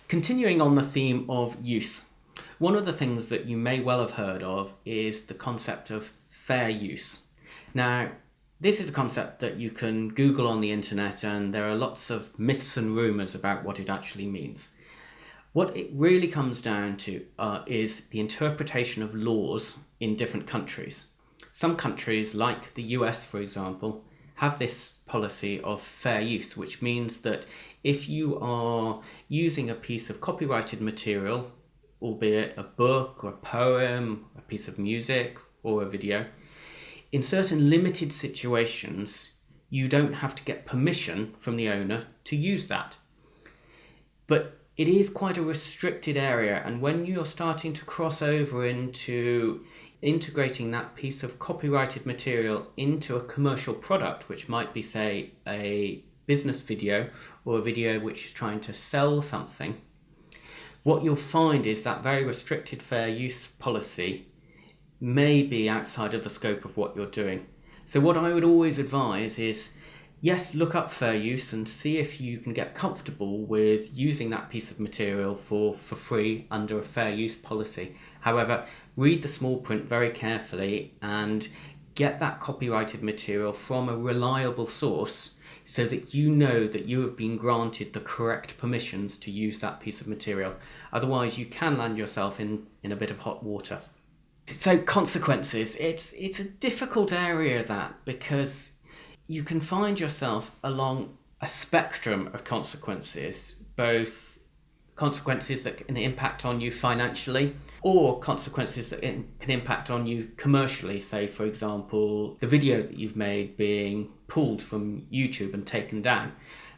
Continuing on the theme of use, one of the things that you may well have heard of is the concept of fair use. Now, this is a concept that you can Google on the internet, and there are lots of myths and rumours about what it actually means. What it really comes down to is the interpretation of laws in different countries. Some countries, like the US for example, have this policy of fair use, which means that if you are using a piece of copyrighted material, albeit a book or a poem, a piece of music or a video, in certain limited situations, you don't have to get permission from the owner to use that. But it is quite a restricted area, and when you're starting to cross over into integrating that piece of copyrighted material into a commercial product, which might be, say, a business video or a video which is trying to sell something, what you'll find is that very restricted fair use policy may be outside of the scope of what you're doing. So what I would always advise is, yes, look up fair use and see if you can get comfortable with using that piece of material for free under a fair use policy. However, read the small print very carefully and get that copyrighted material from a reliable source so that you know that you have been granted the correct permissions to use that piece of material. Otherwise, you can land yourself in a bit of hot water. So consequences, it's a difficult area, that, because you can find yourself along a spectrum of consequences, both consequences that can impact on you financially or consequences that can impact on you commercially. Say, for example, the video that you've made being pulled from YouTube and taken down.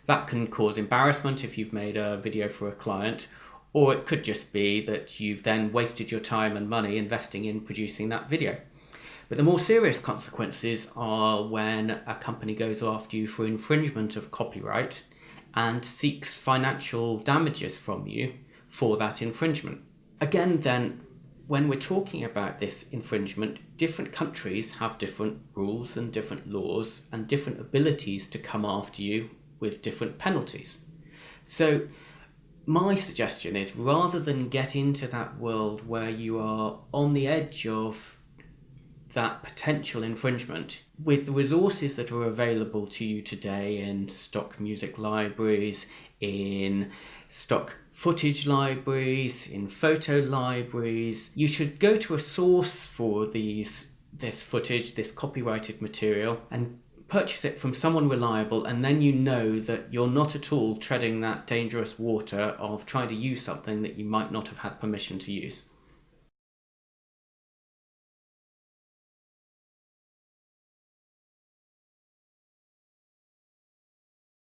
That can cause embarrassment if you've made a video for a client, or it could just be that you've then wasted your time and money investing in producing that video. But the more serious consequences are when a company goes after you for infringement of copyright and seeks financial damages from you for that infringement. Again then, when we're talking about this infringement, different countries have different rules and different laws and different abilities to come after you with different penalties. So my suggestion is, rather than get into that world where you are on the edge of that potential infringement, with the resources that are available to you today in stock music libraries, in stock footage libraries, in photo libraries, you should go to a source for this footage, this copyrighted material, and purchase it from someone reliable, and then you know that you're not at all treading that dangerous water of trying to use something that you might not have had permission to use.